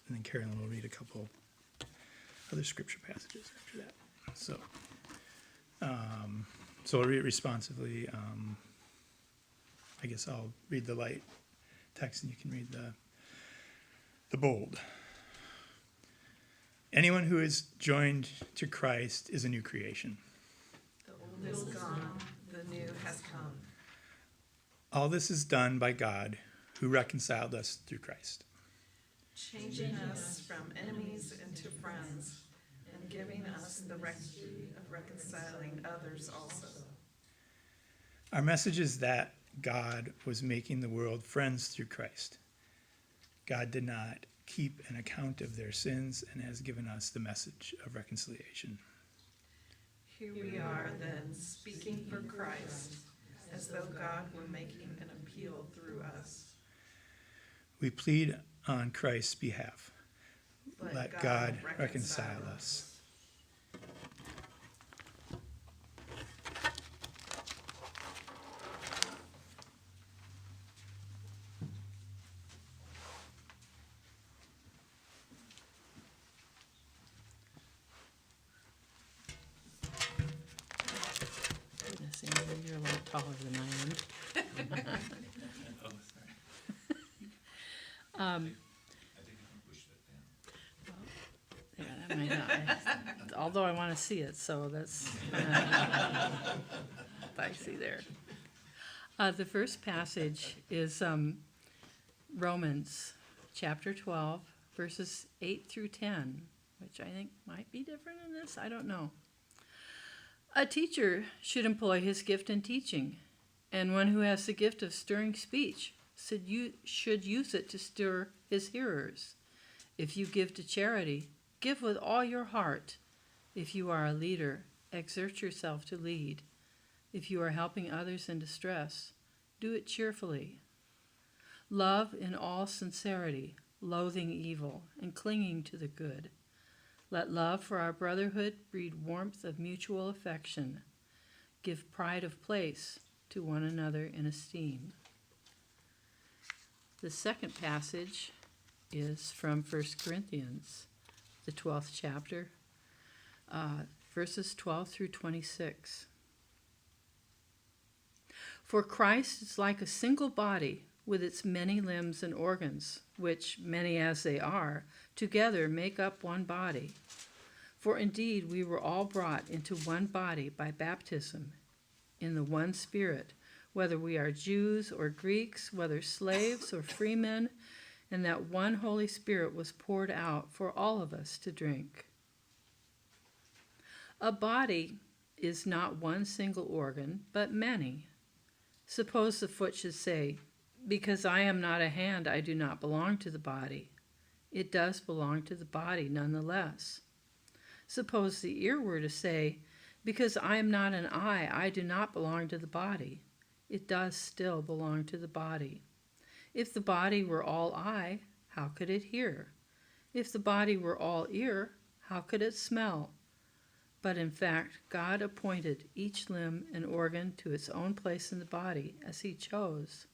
and then Carolyn will read a couple other scripture passages after that. So I'll read it responsively. I guess I'll read the light text and you can read the bold. Anyone who is joined to Christ is a new creation. The old is gone, the new has come. All this is done by God, who reconciled us through Christ, Changing us from enemies into friends, and giving us the rectitude of reconciling others also. Our message is that God was making the world friends through Christ. God did not keep an account of their sins and has given us the message of reconciliation. Here we are then, speaking for Christ, as though God were making an appeal through us. We plead on Christ's behalf. Let God reconcile us. Goodness, Andrew, you're a lot taller than I am. Oh, sorry. I think you can push that down. Yeah, that might not. Although I want to see it, so that's. I see there. The first passage is Romans chapter 12, verses 8 through 10, which I think might be different in this. I don't know. A teacher should employ his gift in teaching, and one who has the gift of stirring speech should use it to stir his hearers. If you give to charity, give with all your heart. If you are a leader, exert yourself to lead. If you are helping others in distress, do it cheerfully. Love in all sincerity, loathing evil, and clinging to the good. Let love for our brotherhood breed warmth of mutual affection. Give pride of place to one another in esteem. The second passage is from 1 Corinthians, the 12th chapter, verses 12 through 26. For Christ is like a single body with its many limbs and organs, which, many as they are, together make up one body. For indeed we were all brought into one body by baptism, in the one Spirit, whether we are Jews or Greeks, whether slaves or freemen, and that one Holy Spirit was poured out for all of us to drink. A body is not one single organ, but many. Suppose the foot should say, "Because I am not a hand, I do not belong to the body." It does belong to the body nonetheless. Suppose the ear were to say, "Because I am not an eye, I do not belong to the body." It does still belong to the body. If the body were all eye, how could it hear? If the body were all ear, how could it smell? But in fact, God appointed each limb and organ to its own place in the body as he chose.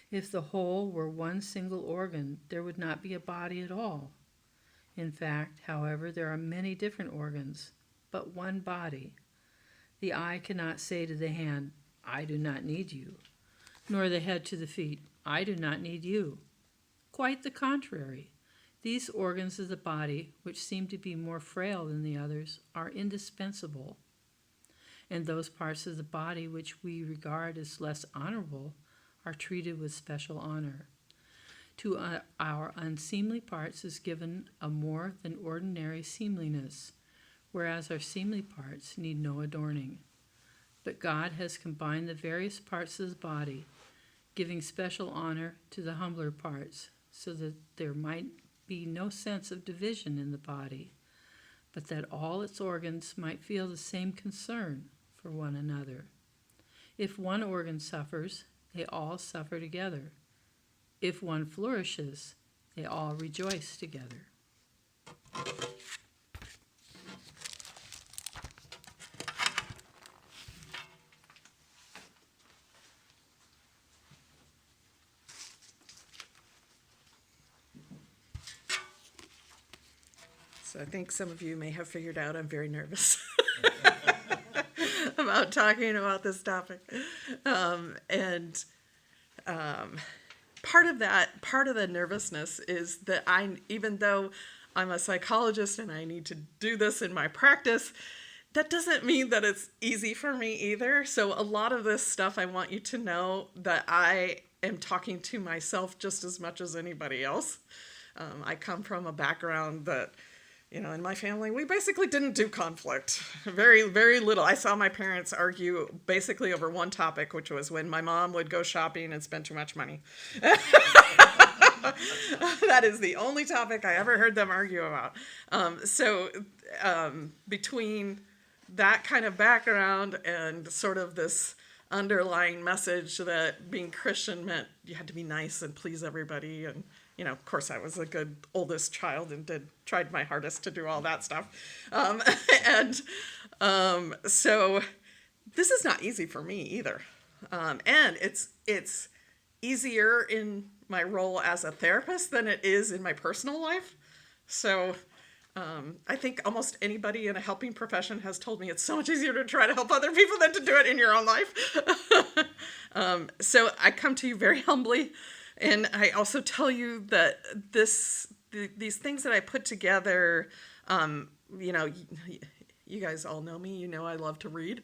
If the whole were one single organ, there would not be a body at all. In fact, however, there are many different organs, but one body. The eye cannot say to the hand, "I do not need you," nor the head to the feet, "I do not need you." Quite the contrary. These organs of the body, which seem to be more frail than the others, are indispensable. And those parts of the body which we regard as less honorable are treated with special honor. To our unseemly parts is given a more than ordinary seemliness, whereas our seemly parts need no adorning. But God has combined the various parts of the body, giving special honor to the humbler parts, so that there might be no sense of division in the body, but that all its organs might feel the same concern for one another. If one organ suffers, they all suffer together. If one flourishes, they all rejoice together. So I think some of you may have figured out I'm very nervous about talking about this topic. And part of the nervousness is that even though I'm a psychologist and I need to do this in my practice, that doesn't mean that it's easy for me either. So a lot of this stuff, I want you to know that I am talking to myself just as much as anybody else. I come from a background that, in my family, we basically didn't do conflict. Very, very little. I saw my parents argue basically over one topic, which was when my mom would go shopping and spend too much money. That is the only topic I ever heard them argue about. So between that kind of background and sort of this underlying message that being Christian meant you had to be nice and please everybody, and of course I was a good oldest child and tried my hardest to do all that stuff, so this is not easy for me either, and it's easier in my role as a therapist than it is in my personal life. So I think almost anybody in a helping profession has told me it's so much easier to try to help other people than to do it in your own life. So I come to you very humbly, and I also tell you that these things that I put together, you guys all know me. I love to read.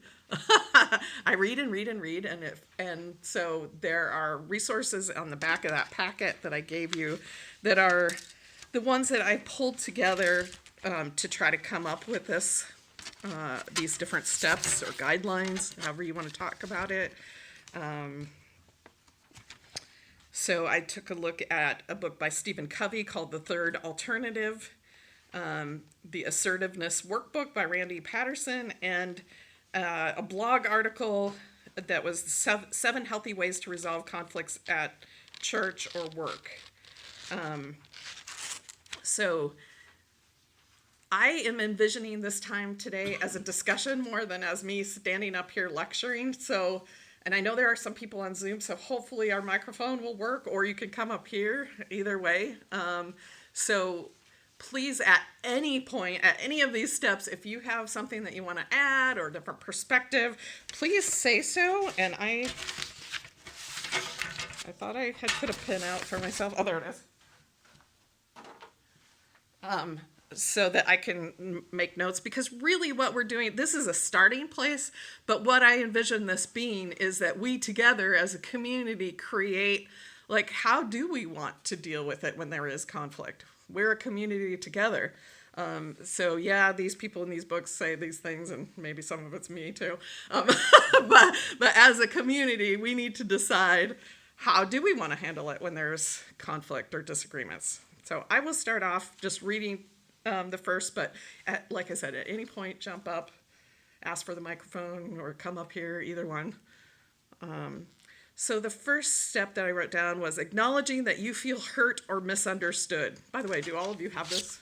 I read and read and read, and so there are resources on the back of that packet that I gave you that are the ones that I pulled together to try to come up with these different steps or guidelines, however you want to talk about it. So I took a look at a book by Stephen Covey called The Third Alternative, the Assertiveness Workbook by Randy Patterson, and a blog article that was 7 Healthy Ways to Resolve Conflicts at Church or Work. So I am envisioning this time today as a discussion more than as me standing up here lecturing. So, and I know there are some people on Zoom, so hopefully our microphone will work, or you can come up here, either way. So please, at any point, at any of these steps, if you have something that you want to add or a different perspective, please say so. And I thought I had put a pin out for myself. Oh, there it is. So that I can make notes, because really what we're doing, this is a starting place, but what I envision this being is that we together as a community create, how do we want to deal with it when there is conflict? We're a community together. So yeah, these people in these books say these things, and maybe some of it's me too. But as a community, we need to decide, how do we want to handle it when there's conflict or disagreements? So I will start off just reading the first, but like I said, at any point, jump up, ask for the microphone, or come up here, either one. So the first step that I wrote down was acknowledging that you feel hurt or misunderstood. By the way, do all of you have this?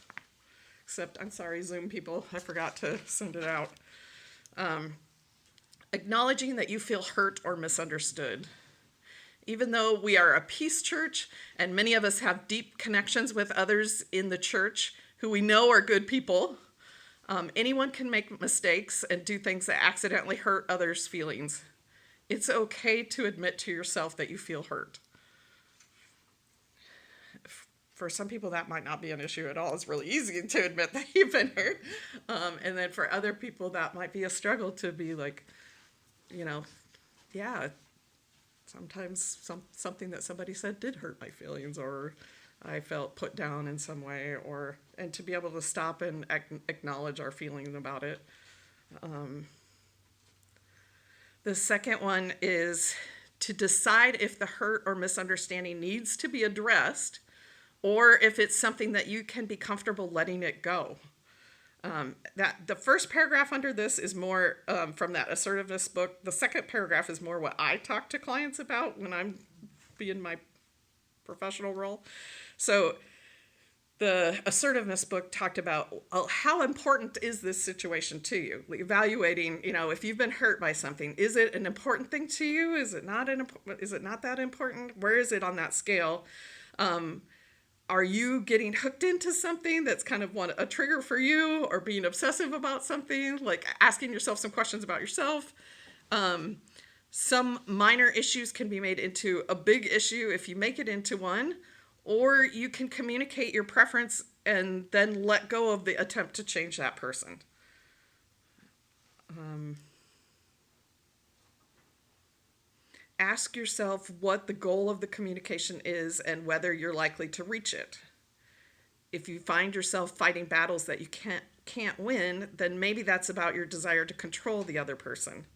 Except, I'm sorry, Zoom people, I forgot to send it out. Acknowledging that you feel hurt or misunderstood. Even though we are a peace church, and many of us have deep connections with others in the church who we know are good people, anyone can make mistakes and do things that accidentally hurt others' feelings. It's okay to admit to yourself that you feel hurt. For some people, that might not be an issue at all. It's really easy to admit that you've been hurt. And then for other people, that might be a struggle to be yeah, sometimes something that somebody said did hurt my feelings, or I felt put down in some way, and to be able to stop and acknowledge our feelings about it. The second one is to decide if the hurt or misunderstanding needs to be addressed, or if it's something that you can be comfortable letting it go. That the first paragraph under this is more from that assertiveness book. The second paragraph is more what I talk to clients about when I'm in my professional role. So the assertiveness book talked about how important is this situation to you? Evaluating, if you've been hurt by something, is it an important thing to you? Is it not that important? Where is it on that scale? are you getting hooked into something that's kind of a trigger for you, or being obsessive about something, like asking yourself some questions about yourself? Some minor issues can be made into a big issue if you make it into one, or you can communicate your preference and then let go of the attempt to change that person. Ask yourself what the goal of the communication is and whether you're likely to reach it. If you find yourself fighting battles that you can't win, then maybe that's about your desire to control the other person.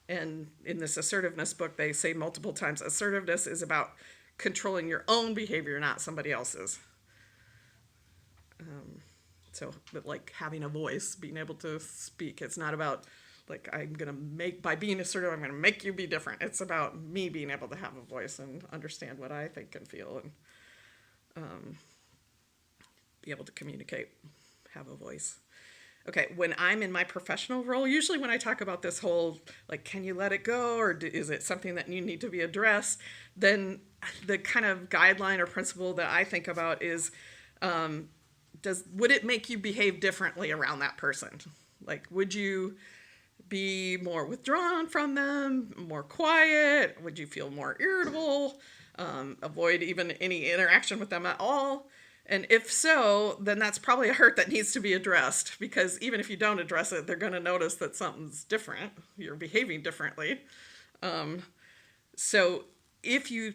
And in this assertiveness book, they say multiple times, assertiveness is about controlling your own behavior, not somebody else's. So, but like having a voice, being able to speak, it's not about like, by being assertive, I'm going to make you be different. It's about me being able to have a voice and understand what I think and feel, and be able to communicate, have a voice. Okay, when I'm in my professional role, usually when I talk about this whole, like, can you let it go, or is it something that you need to be addressed, then the kind of guideline or principle that I think about is, would it make you behave differently around that person? Like, would you be more withdrawn from them, more quiet? Would you feel more irritable? Avoid even any interaction with them at all? And if so, then that's probably a hurt that needs to be addressed, because even if you don't address it, they're going to notice that something's different. You're behaving differently. So if you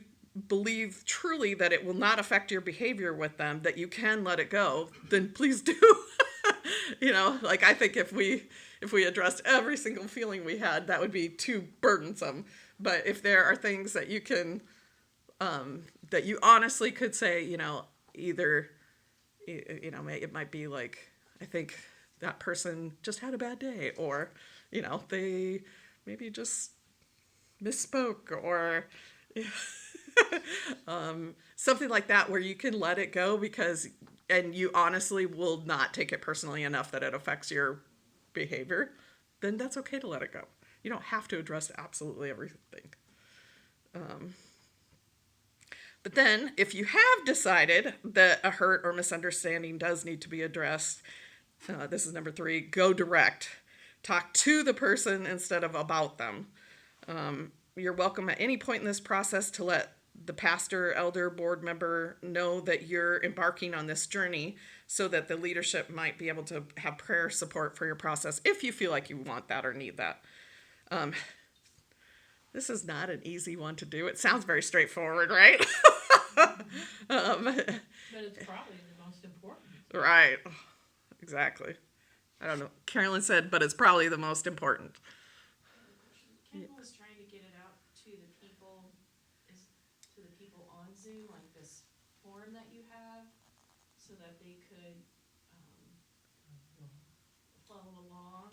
believe truly that it will not affect your behavior with them, that you can let it go, then please do. Like, I think if we addressed every single feeling we had, that would be too burdensome. But if there are things that you can, that you honestly could say, either, it might be like, I think that person just had a bad day, or, they maybe just misspoke, or something like that, where you can let it go and you honestly will not take it personally enough that it affects your behavior, then that's okay to let it go. You don't have to address absolutely everything. But then, if you have decided that a hurt or misunderstanding does need to be addressed, this is number 3, go direct. Talk to the person instead of about them. You're welcome at any point in this process to let the pastor, elder, board member know that you're embarking on this journey, so that the leadership might be able to have prayer support for your process if you feel like you want that or need that. This is not an easy one to do. It sounds very straightforward, right? But it's probably the most important. Right. Exactly. I don't know. Carolyn said, but it's probably the most important. Ken was trying to get it out to the people, on Zoom, like this forum that you have, so that they could follow along.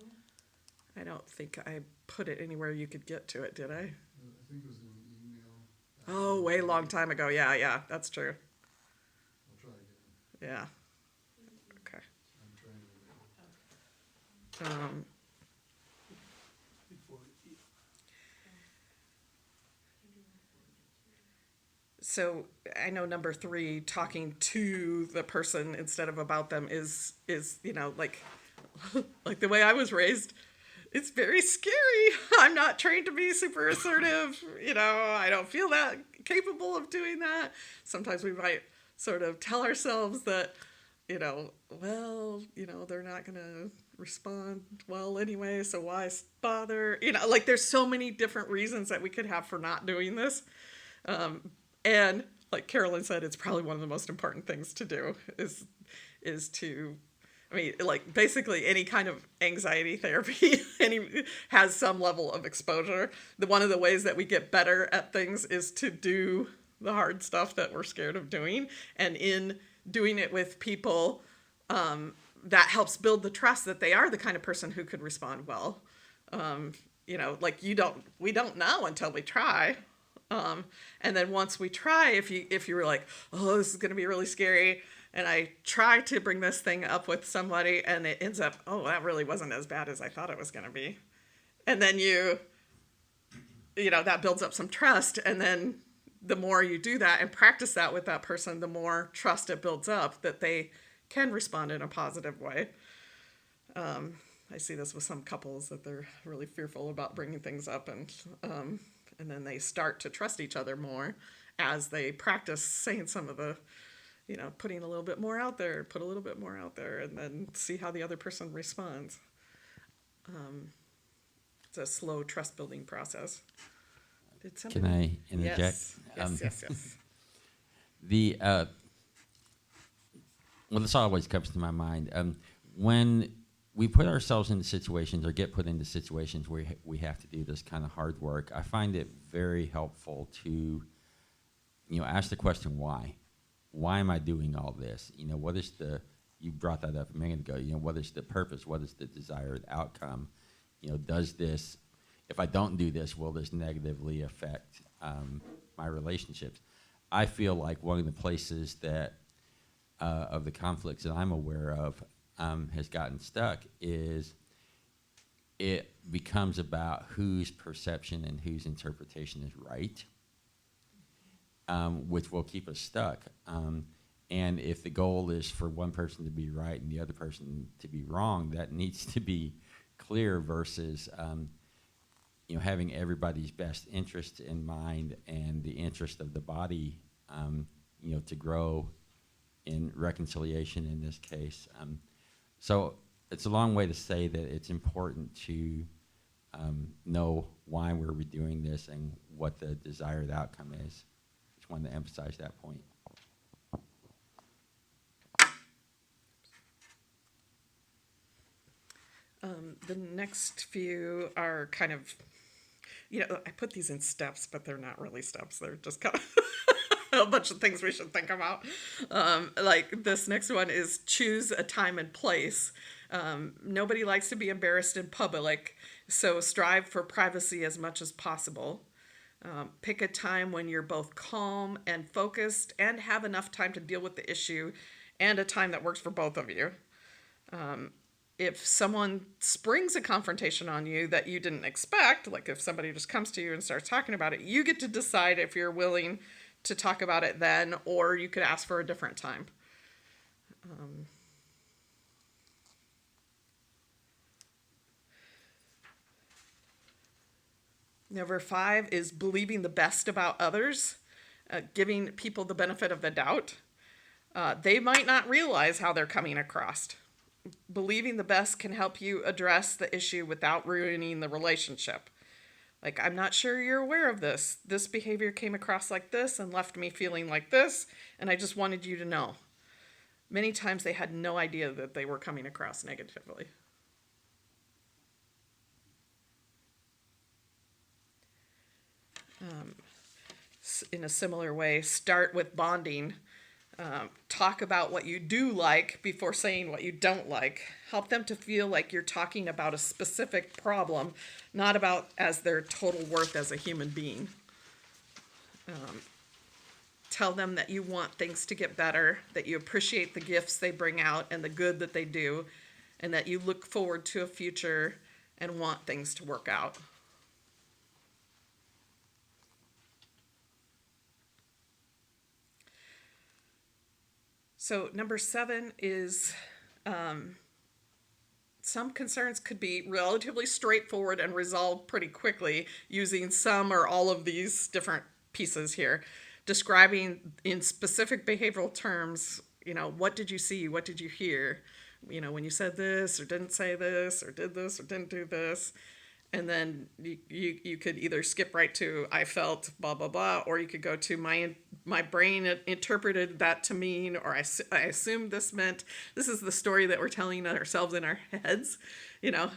I don't think I put it anywhere you could get to it, did I? I think it was in an email. Oh, way long time ago. Yeah, that's true. I'll try again. Yeah. Okay. I'm trying to. So I know number 3, talking to the person instead of about them is like like the way I was raised. It's very scary. I'm not trained to be super assertive. I don't feel that capable of doing that. Sometimes we might sort of tell ourselves that, they're not going to respond well anyway, so why bother? Like, there's so many different reasons that we could have for not doing this. And like Carolyn said, it's probably one of the most important things to do is to, like, basically any kind of anxiety therapy has some level of exposure. One of the ways that we get better at things is to do the hard stuff that we're scared of doing. And in doing it with people, that helps build the trust that they are the kind of person who could respond well. Like, we don't know until we try. And then once we try, if you were like, oh, this is going to be really scary, and I try to bring this thing up with somebody, and it ends up, oh, that really wasn't as bad as I thought it was going to be. And then that builds up some trust, and then the more you do that and practice that with that person, the more trust it builds up that they can respond in a positive way. I see this with some couples that they're really fearful about bringing things up, and then they start to trust each other more as they practice saying some of the, putting a little bit more out there, put a little bit more out there, and then see how the other person responds. It's a slow trust building process. Did somebody? Can I interject? Yes. Well, this always comes to my mind. When we put ourselves into situations or get put into situations where we have to do this kind of hard work, I find it very helpful to, ask the question, why? Why am I doing all this? What is you brought that up a minute ago, what is the purpose? What is the desired outcome? Does this, if I don't do this, will this negatively affect my relationships? I feel like one of the places that of the conflicts that I'm aware of has gotten stuck is it becomes about whose perception and whose interpretation is right, which will keep us stuck. And if the goal is for one person to be right and the other person to be wrong, that needs to be clear versus having everybody's best interest in mind and the interest of the body, to grow in reconciliation in this case. So it's a long way to say that it's important to know why we're doing this and what the desired outcome is. Just wanted to emphasize that point. The next few are kind of, I put these in steps, but they're not really steps. They're just kind of a bunch of things we should think about. Like this next one is choose a time and place. Nobody likes to be embarrassed in public, so strive for privacy as much as possible. Pick a time when you're both calm and focused and have enough time to deal with the issue, and a time that works for both of you. If someone springs a confrontation on you that you didn't expect, like if somebody just comes to you and starts talking about it, you get to decide if you're willing to talk about it then, or you could ask for a different time. Number 5 is believing the best about others, giving people the benefit of the doubt. They might not realize how they're coming across. Believing the best can help you address the issue without ruining the relationship. Like, I'm not sure you're aware of this. This behavior came across like this and left me feeling like this, and I just wanted you to know. Many times they had no idea that they were coming across negatively. In a similar way, start with bonding. Talk about what you do like before saying what you don't like. Help them to feel like you're talking about a specific problem, not about as their total worth as a human being. Tell them that you want things to get better, that you appreciate the gifts they bring out and the good that they do, and that you look forward to a future and want things to work out. So number 7 is some concerns could be relatively straightforward and resolved pretty quickly using some or all of these different pieces here. Describing in specific behavioral terms, what did you see? What did you hear? When you said this or didn't say this or did this or didn't do this. And then you could either skip right to I felt blah, blah, blah, or you could go to my brain interpreted that to mean, or I assumed this meant. This is the story that we're telling ourselves in our heads,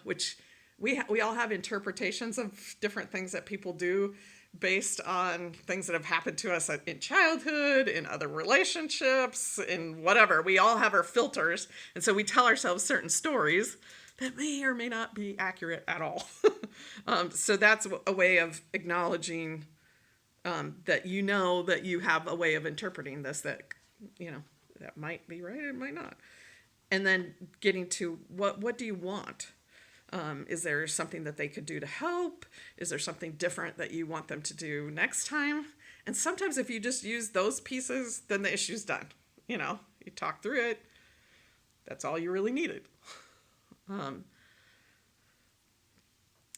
which we all have interpretations of different things that people do based on things that have happened to us in childhood, in other relationships, in whatever. We all have our filters. And so we tell ourselves certain stories that may or may not be accurate at all. So that's a way of acknowledging that that you have a way of interpreting this that might be right, it might not. And then getting to what do you want? Is there something that they could do to help? Is there something different that you want them to do next time? And sometimes if you just use those pieces, then the issue's done. You know, you talk through it. That's all you really needed. Then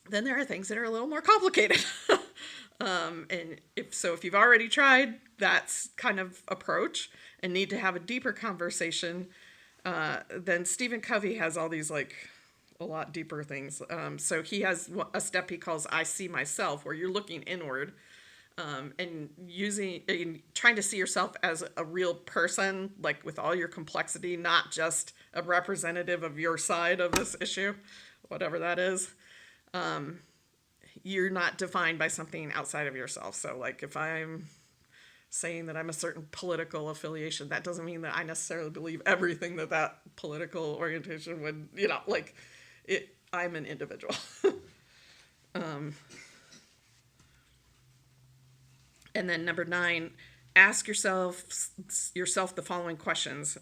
there are things that are a little more complicated. And if you've already tried that kind of approach and need to have a deeper conversation, then Stephen Covey has all these like a lot deeper things. So he has a step he calls I See Myself, where you're looking inward and trying to see yourself as a real person, like with all your complexity, not just a representative of your side of this issue, whatever that is. You're not defined by something outside of yourself. So like if I'm saying that I'm a certain political affiliation, that doesn't mean that I necessarily believe everything that political orientation would, like I'm an individual. And then number 9, ask yourself the following questions.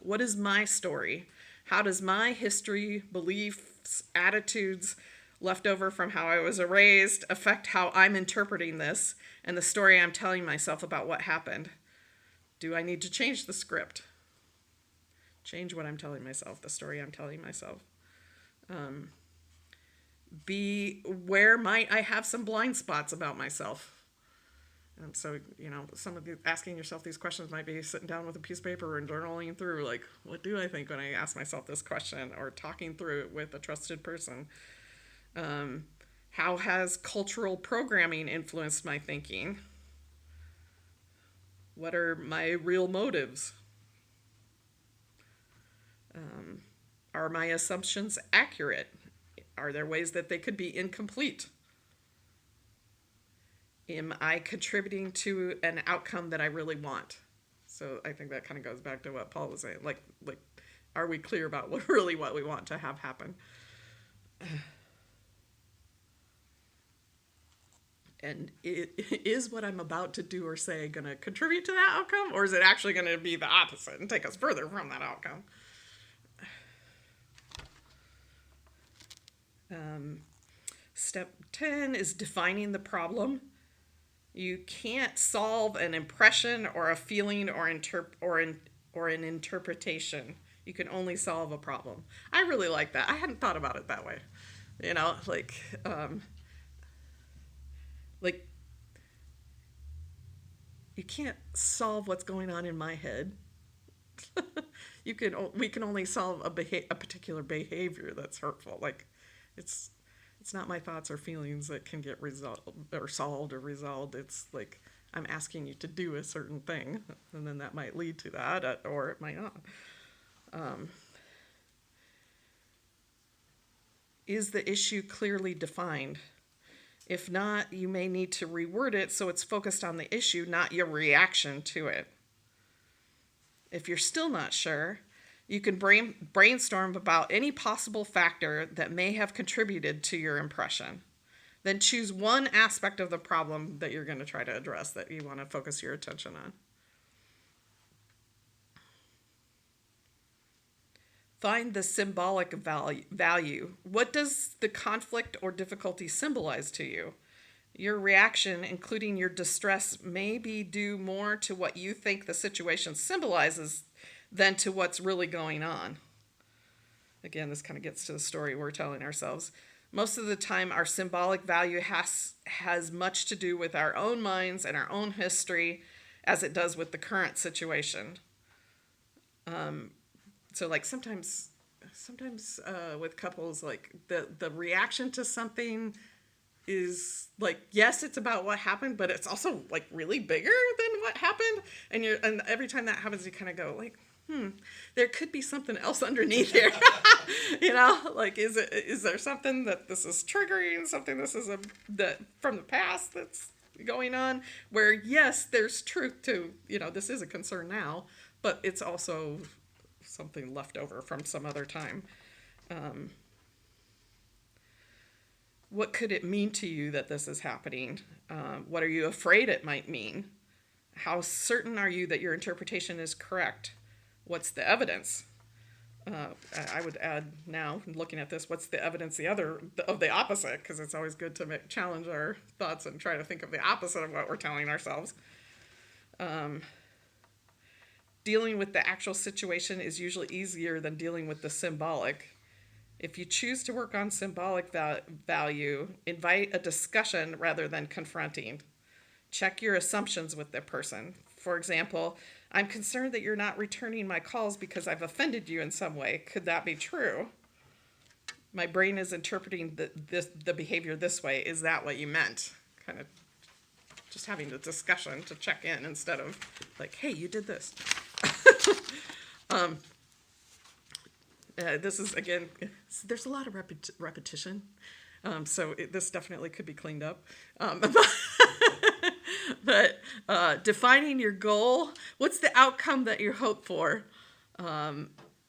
What is my story? How does my history, beliefs, attitudes left over from how I was raised affect how I'm interpreting this and the story I'm telling myself about what happened? Do I need to change the script? Change what I'm telling myself, the story I'm telling myself. B, where might I have some blind spots about myself? And so, some of the asking yourself these questions might be sitting down with a piece of paper and journaling through, like, what do I think when I ask myself this question, or talking through it with a trusted person. How has cultural programming influenced my thinking? What are my real motives? Are my assumptions accurate? Are there ways that they could be incomplete? Am I contributing to an outcome that I really want? So I think that kind of goes back to what Paul was saying. Like, are we clear about what we want to have happen? And is what I'm about to do or say going to contribute to that outcome? Or is it actually going to be the opposite and take us further from that outcome? Step 10 is defining the problem. You can't solve an impression or a feeling or an interpretation. You can only solve a problem. I really like that. I hadn't thought about it that way. You can't solve what's going on in my head. We can only solve a particular behavior that's hurtful. Like, it's not my thoughts or feelings that can get solved or resolved. It's like I'm asking you to do a certain thing, and then that might lead to that, or it might not. Is the issue clearly defined? If not, you may need to reword it so it's focused on the issue, not your reaction to it. If you're still not sure, you can brainstorm about any possible factor that may have contributed to your impression. Then choose one aspect of the problem that you're going to try to address, that you want to focus your attention on. Find the symbolic value. What does the conflict or difficulty symbolize to you? Your reaction, including your distress, may be due more to what you think the situation symbolizes than to what's really going on. Again, this kind of gets to the story we're telling ourselves. Most of the time, our symbolic value has much to do with our own minds and our own history as it does with the current situation. So like sometimes with couples, like the reaction to something is like, yes, it's about what happened, but it's also like really bigger than what happened. And every time that happens, you kind of go like, there could be something else underneath here. Like, is there something that this is triggering, something that from the past that's going on, where yes, there's truth to, this is a concern now, but it's also something left over from some other time. What could it mean to you that this is happening? What are you afraid it might mean? How certain are you that your interpretation is correct? What's the evidence? I would add now, looking at this, what's the evidence of the opposite? Because it's always good to challenge our thoughts and try to think of the opposite of what we're telling ourselves. Dealing with the actual situation is usually easier than dealing with the symbolic. If you choose to work on symbolic value, invite a discussion rather than confronting. Check your assumptions with the person. For example, I'm concerned that you're not returning my calls because I've offended you in some way. Could that be true? My brain is interpreting the behavior this way. Is that what you meant? Kind of just having a discussion to check in instead of like, hey, you did this. This is, again, there's a lot of repetition. This definitely could be cleaned up. But defining your goal, what's the outcome that you hope for?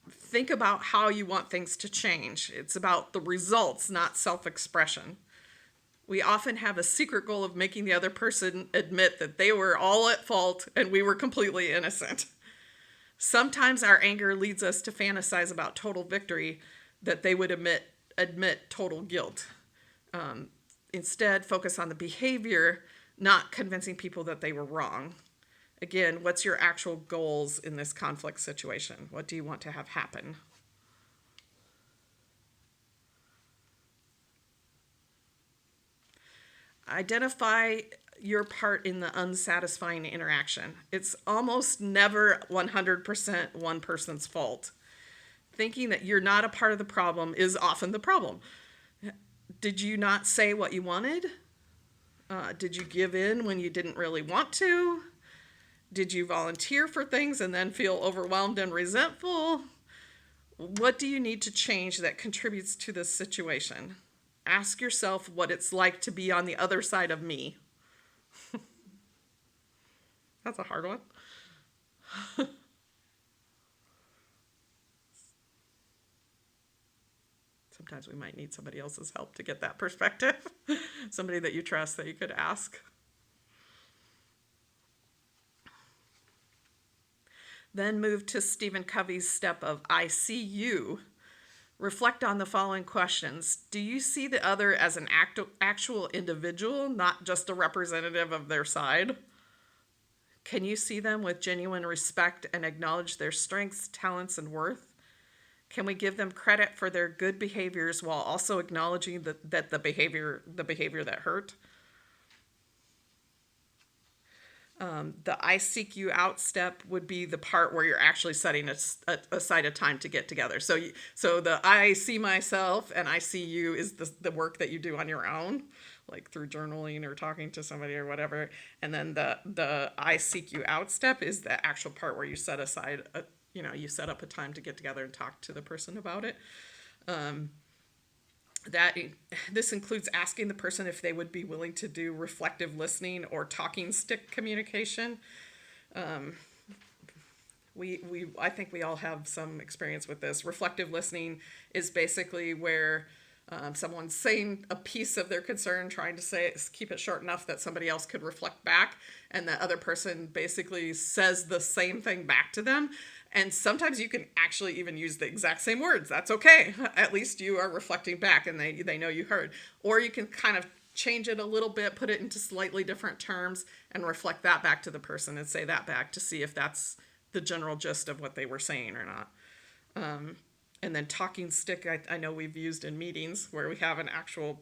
Think about how you want things to change. It's about the results, not self-expression. We often have a secret goal of making the other person admit that they were all at fault and we were completely innocent. Sometimes our anger leads us to fantasize about total victory, that they would admit total guilt. Instead, focus on the behavior, not convincing people that they were wrong. Again, what's your actual goals in this conflict situation? What do you want to have happen? Identify your part in the unsatisfying interaction. It's almost never 100% one person's fault. Thinking that you're not a part of the problem is often the problem. Did you not say what you wanted? Did you give in when you didn't really want to? Did you volunteer for things and then feel overwhelmed and resentful? What do you need to change that contributes to this situation? Ask yourself what it's like to be on the other side of me. That's a hard one. Sometimes we might need somebody else's help to get that perspective. Somebody that you trust that you could ask. Then move to Stephen Covey's step of I see you. Reflect on the following questions. Do you see the other as an actual individual, not just a representative of their side? Can you see them with genuine respect and acknowledge their strengths, talents, and worth? Can we give them credit for their good behaviors while also acknowledging that the behavior that hurt? The I seek you out step would be the part where you're actually setting aside a time to get together. So the I see myself and I see you is the work that you do on your own, like through journaling or talking to somebody or whatever. And then the I seek you out step is the actual part where you set aside you set up a time to get together and talk to the person about it. This includes asking the person if they would be willing to do reflective listening or talking stick communication. I think we all have some experience with this. Reflective listening is basically where someone's saying a piece of their concern, trying to keep it short enough that somebody else could reflect back, and the other person basically says the same thing back to them. And sometimes you can actually even use the exact same words. That's okay. At least you are reflecting back and they know you heard. Or you can kind of change it a little bit, put it into slightly different terms, and reflect that back to the person and say that back to see if that's the general gist of what they were saying or not. And then talking stick, I know we've used in meetings where we have an actual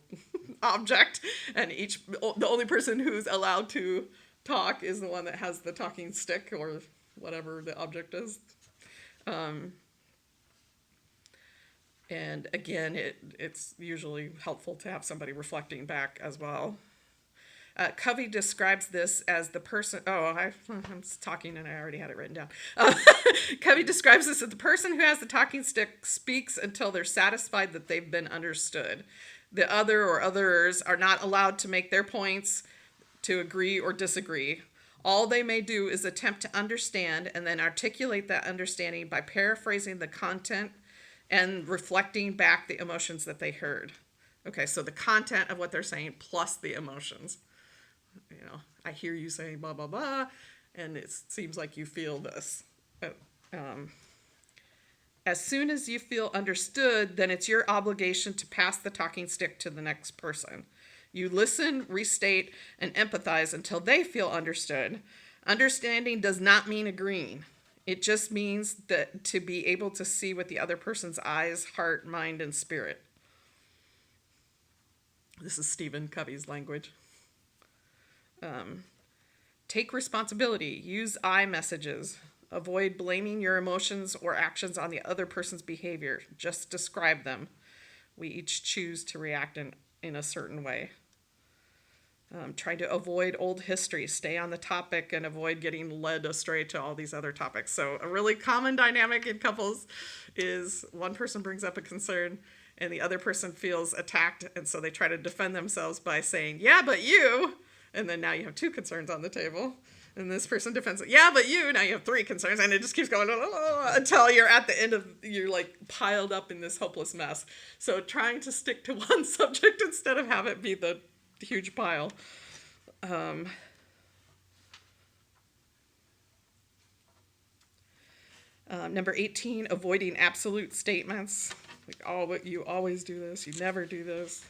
object, and the only person who's allowed to talk is the one that has the talking stick or whatever the object is. And again, it's usually helpful to have somebody reflecting back as well. Covey describes this as the person, I'm talking and I already had it written down. Covey describes this as the person who has the talking stick speaks until they're satisfied that they've been understood. The other or others are not allowed to make their points, to agree or disagree. All they may do is attempt to understand and then articulate that understanding by paraphrasing the content and reflecting back the emotions that they heard. Okay, so the content of what they're saying plus the emotions. I hear you saying blah, blah, blah, and it seems like you feel this. As soon as you feel understood, then it's your obligation to pass the talking stick to the next person. You listen, restate, and empathize until they feel understood. Understanding does not mean agreeing. It just means that to be able to see with the other person's eyes, heart, mind, and spirit. This is Stephen Covey's language. Take responsibility. Use I messages. Avoid blaming your emotions or actions on the other person's behavior. Just describe them. We each choose to react in a certain way. Try to avoid old history. Stay on the topic and avoid getting led astray to all these other topics. So a really common dynamic in couples is one person brings up a concern and the other person feels attacked, and so they try to defend themselves by saying, yeah, but you, and then now you have two concerns on the table, and this person defends it, yeah, but you, now you have three concerns, and it just keeps going until you're at the end of, you're like piled up in this hopeless mess. So trying to stick to one subject instead of have it be the huge pile. Number 18, avoiding absolute statements. Like, oh, but you always do this, you never do this.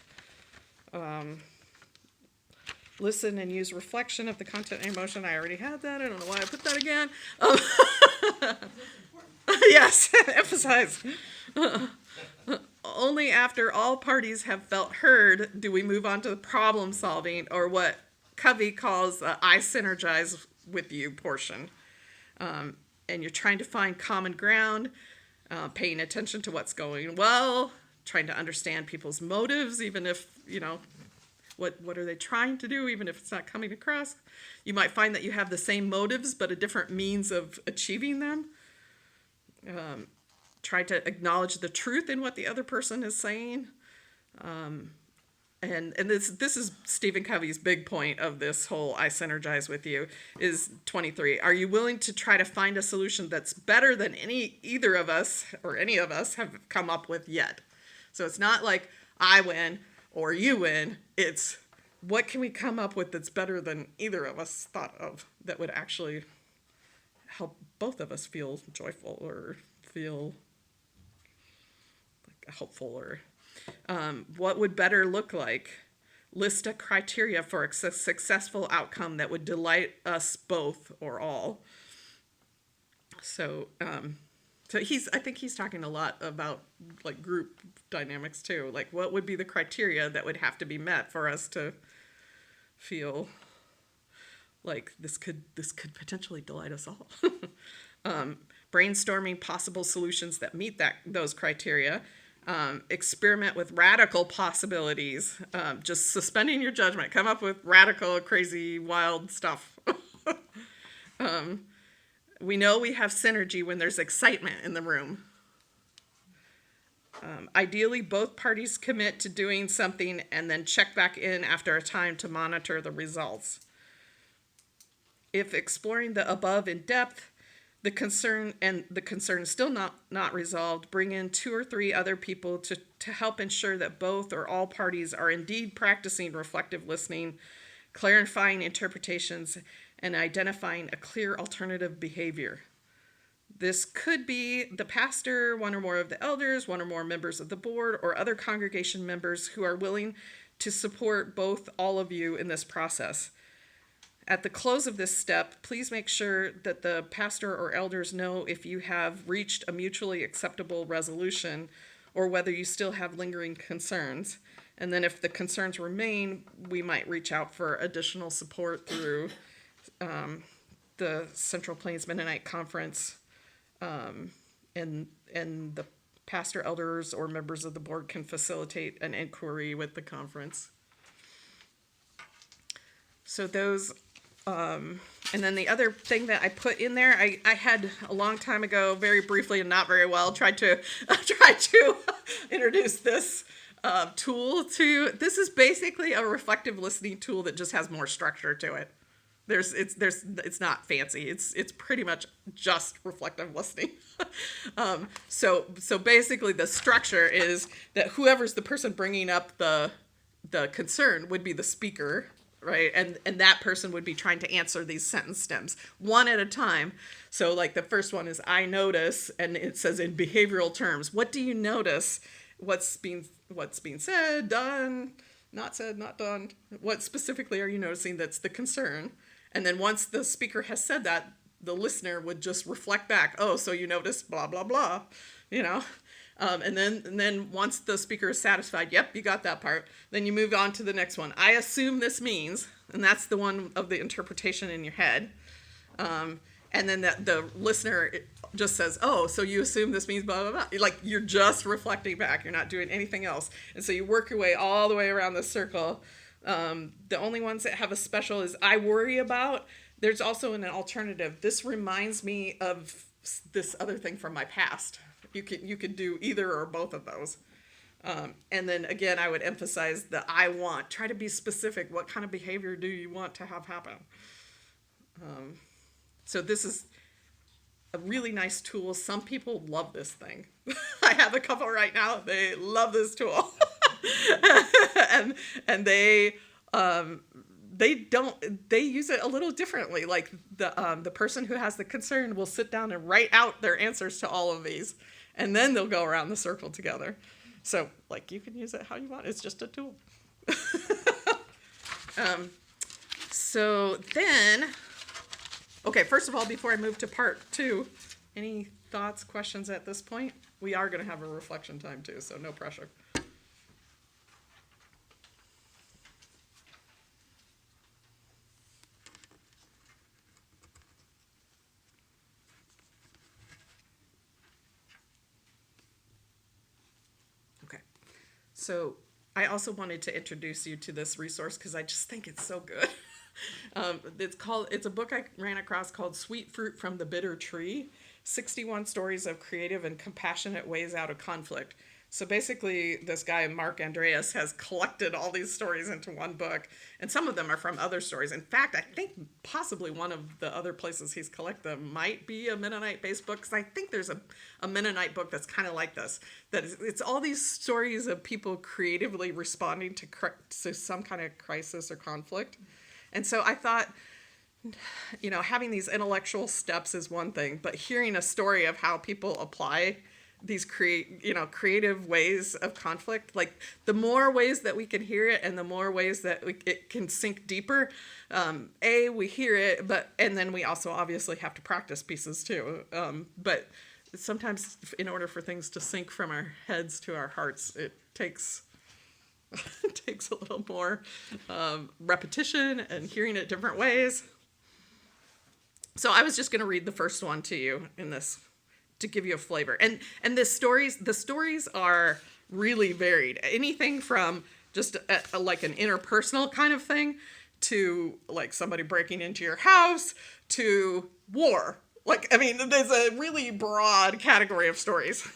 Listen and use reflection of the content and emotion. I already had that. I don't know why I put that again. Yes, emphasize. Only after all parties have felt heard do we move on to the problem solving, or what Covey calls the I synergize with you portion. And you're trying to find common ground, paying attention to what's going well, trying to understand people's motives, even if, what are they trying to do, even if it's not coming across. You might find that you have the same motives, but a different means of achieving them. Try to acknowledge the truth in what the other person is saying. And this is Stephen Covey's big point of this whole I synergize with you is 23. Are you willing to try to find a solution that's better than either of us or any of us have come up with yet? So it's not like I win or you win. It's what can we come up with that's better than either of us thought of that would actually help both of us feel joyful or feel like hopeful, or what would better look like? List a criteria for a successful outcome that would delight us both or all. So, I think he's talking a lot about like group dynamics too. Like, what would be the criteria that would have to be met for us to feel like this could potentially delight us all? Brainstorming possible solutions that meet those criteria. Experiment with radical possibilities, just suspending your judgment, come up with radical, crazy, wild stuff. We know we have synergy when there's excitement in the room. Ideally, both parties commit to doing something and then check back in after a time to monitor the results. If exploring the above in depth, the concern is still not resolved, bring in 2 or 3 other people to help ensure that both or all parties are indeed practicing reflective listening, clarifying interpretations, and identifying a clear alternative behavior. This could be the pastor, one or more of the elders, one or more members of the board, or other congregation members who are willing to support all of you in this process. At the close of this step, please make sure that the pastor or elders know if you have reached a mutually acceptable resolution or whether you still have lingering concerns. And then if the concerns remain, we might reach out for additional support through the Central Plains Mennonite Conference, and the pastor, elders, or members of the board can facilitate an inquiry with the conference. So those, and then the other thing that I put in there, I had a long time ago, very briefly and not very well, tried to introduce this tool to. This is basically a reflective listening tool that just has more structure to it. It's not fancy. It's pretty much just reflective listening. So basically the structure is that whoever's the person bringing up the concern would be the speaker, right? And that person would be trying to answer these sentence stems one at a time. So like the first one is I notice, and it says in behavioral terms, what do you notice? What's being said, done, not said, not done? What specifically are you noticing that's the concern? And then once the speaker has said that, the listener would just reflect back, oh, so you noticed blah, blah, blah, you know? And then once the speaker is satisfied, yep, you got that part, then you move on to the next one. I assume this means, and that's the one of the interpretation in your head. And then the listener just says, oh, so you assume this means blah, blah, blah. Like you're just reflecting back. You're not doing anything else. And so you work your way all the way around the circle. The only ones that have a special is I worry about. There's also an alternative. This reminds me of this other thing from my past. You could do either or both of those. And then again, I would emphasize the I want. Try to be specific. What kind of behavior do you want to have happen? So this is a really nice tool. Some people love this thing. I have a couple right now. They love this tool. and they use it a little differently. Like the person who has the concern will sit down and write out their answers to all of these, and then they'll go around the circle together. So like you can use it how you want. It's just a tool. So then, okay, first of all, before I move to part 2, any thoughts, questions at this point? We are going to have a reflection time too, so no pressure. Okay, so I also wanted to introduce you to this resource because I just think it's so good. It's a book I ran across called Sweet Fruit from the Bitter Tree, 61 Stories of Creative and Compassionate Ways Out of Conflict. So basically, this guy, Mark Andreas, has collected all these stories into one book, and some of them are from other stories. In fact, I think possibly one of the other places he's collected them might be a Mennonite-based book, because I think there's a Mennonite book that's kind of like this. It's all these stories of people creatively responding to some kind of crisis or conflict. And so I thought, you know, having these intellectual steps is one thing, but hearing a story of how people apply these creative ways of conflict, like the more ways that we can hear it and the more ways that it can sink deeper, we hear it, and then we also obviously have to practice pieces too. But sometimes in order for things to sink from our heads to our hearts, it takes a little more repetition and hearing it different ways. So I was just going to read the first one to you in this to give you a flavor. And the stories are really varied. Anything from just like an interpersonal kind of thing to like somebody breaking into your house to war. Like, I mean, there's a really broad category of stories.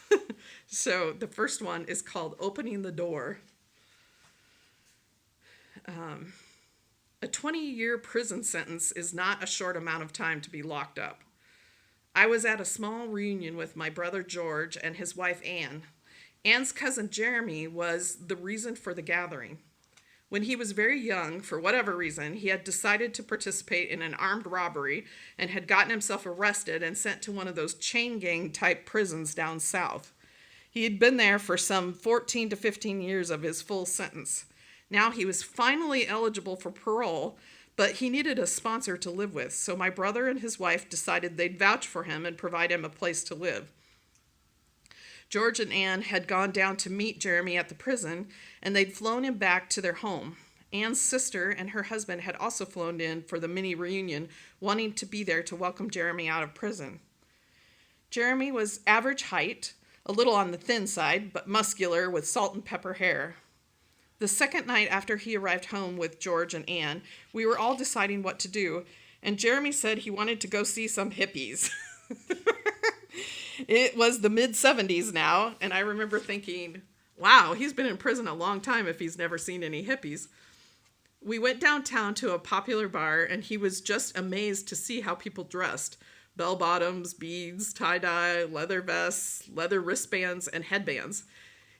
So the first one is called Opening the Door. A 20-year prison sentence is not a short amount of time to be locked up. I was at a small reunion with my brother George and his wife Anne. Anne's cousin Jeremy was the reason for the gathering. When he was very young, for whatever reason, he had decided to participate in an armed robbery and had gotten himself arrested and sent to one of those chain gang type prisons down south. He had been there for some 14 to 15 years of his full sentence. Now he was finally eligible for parole, but he needed a sponsor to live with, so my brother and his wife decided they'd vouch for him and provide him a place to live. George and Anne had gone down to meet Jeremy at the prison, and they'd flown him back to their home. Anne's sister and her husband had also flown in for the mini reunion, wanting to be there to welcome Jeremy out of prison. Jeremy was average height, a little on the thin side, but muscular with salt and pepper hair. The second night after he arrived home with George and Anne, we were all deciding what to do, and Jeremy said he wanted to go see some hippies. It was the mid-70s now, and I remember thinking, wow, he's been in prison a long time if he's never seen any hippies. We went downtown to a popular bar, and he was just amazed to see how people dressed. Bell-bottoms, beads, tie-dye, leather vests, leather wristbands, and headbands.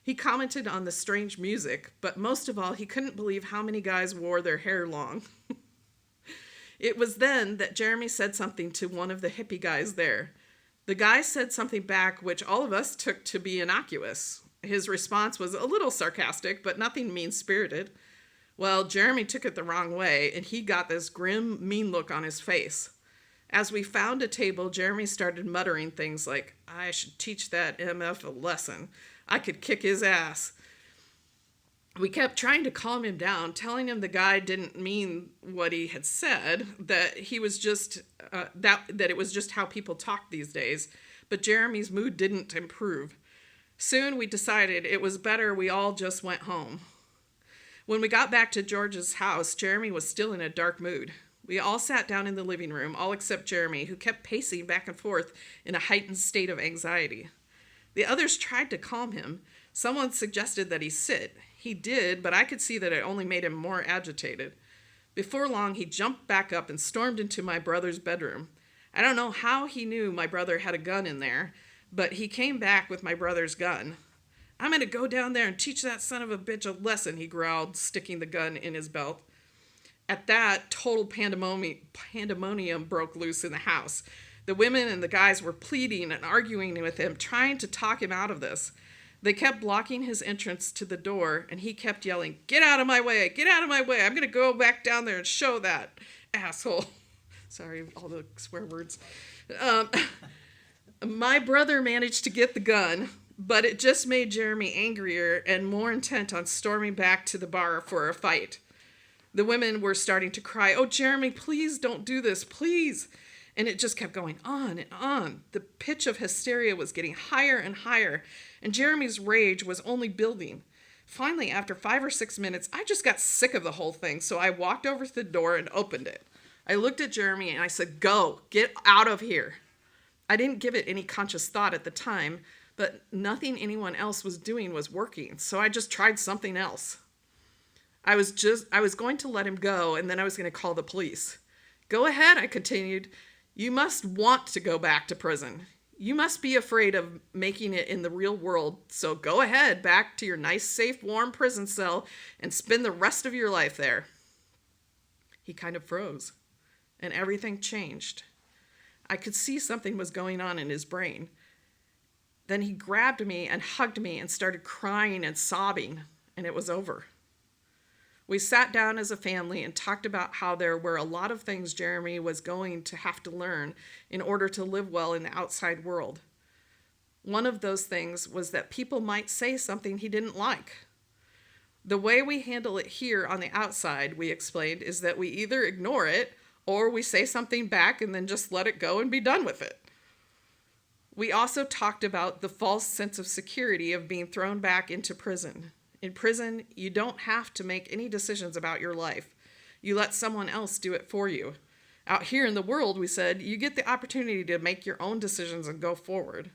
He commented on the strange music, but most of all, he couldn't believe how many guys wore their hair long. It was then that Jeremy said something to one of the hippie guys there. The guy said something back which all of us took to be innocuous. His response was a little sarcastic, but nothing mean-spirited. Well, Jeremy took it the wrong way, and he got this grim, mean look on his face. As we found a table, Jeremy started muttering things like, I should teach that MF a lesson. I could kick his ass. We kept trying to calm him down, telling him the guy didn't mean what he had said, that he was just that it was just how people talk these days. But Jeremy's mood didn't improve. Soon we decided it was better we all just went home. When we got back to George's house, Jeremy was still in a dark mood. We all sat down in the living room, all except Jeremy, who kept pacing back and forth in a heightened state of anxiety. The others tried to calm him. Someone suggested that he sit. He did, but I could see that it only made him more agitated. Before long, he jumped back up and stormed into my brother's bedroom. I don't know how he knew my brother had a gun in there, but he came back with my brother's gun. I'm going to go down there and teach that son of a bitch a lesson, he growled, sticking the gun in his belt. At that, total pandemonium broke loose in the house. The women and the guys were pleading and arguing with him, trying to talk him out of this. They kept blocking his entrance to the door, and he kept yelling, get out of my way, get out of my way. I'm going to go back down there and show that asshole. Sorry, all the swear words. My brother managed to get the gun, but it just made Jeremy angrier and more intent on storming back to the bar for a fight. The women were starting to cry, oh, Jeremy, please don't do this, please. And it just kept going on and on. The pitch of hysteria was getting higher and higher, and Jeremy's rage was only building. Finally, after 5 or 6 minutes, I just got sick of the whole thing, so I walked over to the door and opened it. I looked at Jeremy and I said, go, get out of here. I didn't give it any conscious thought at the time, but nothing anyone else was doing was working, so I just tried something else. I was going to let him go, and then I was going to call the police. Go ahead, I continued. You must want to go back to prison. You must be afraid of making it in the real world, so go ahead back to your nice, safe, warm prison cell and spend the rest of your life there. He kind of froze, and everything changed. I could see something was going on in his brain. Then he grabbed me and hugged me and started crying and sobbing, and it was over. We sat down as a family and talked about how there were a lot of things Jeremy was going to have to learn in order to live well in the outside world. One of those things was that people might say something he didn't like. The way we handle it here on the outside, we explained, is that we either ignore it or we say something back and then just let it go and be done with it. We also talked about the false sense of security of being thrown back into prison. In prison, you don't have to make any decisions about your life. You let someone else do it for you. Out here in the world, we said, you get the opportunity to make your own decisions and go forward.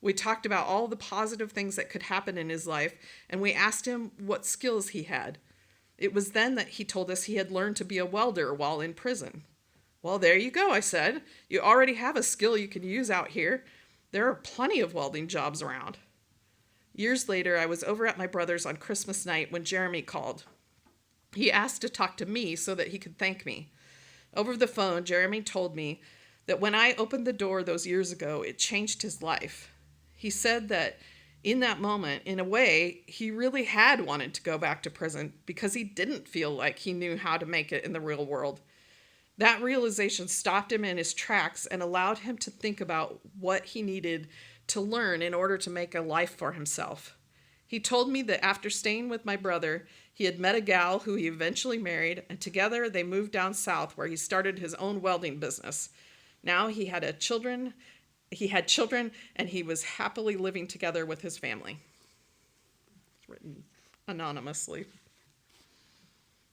We talked about all the positive things that could happen in his life, and we asked him what skills he had. It was then that he told us he had learned to be a welder while in prison. Well, there you go, I said. You already have a skill you can use out here. There are plenty of welding jobs around. Years later, I was over at my brother's on Christmas night when Jeremy called. He asked to talk to me so that he could thank me. Over the phone, Jeremy told me that when I opened the door those years ago, it changed his life. He said that in that moment, in a way, he really had wanted to go back to prison because he didn't feel like he knew how to make it in the real world. That realization stopped him in his tracks and allowed him to think about what he needed to learn in order to make a life for himself. He told me that after staying with my brother, he had met a gal who he eventually married, and together they moved down south where he started his own welding business. Now he had children, and he was happily living together with his family. It's written anonymously.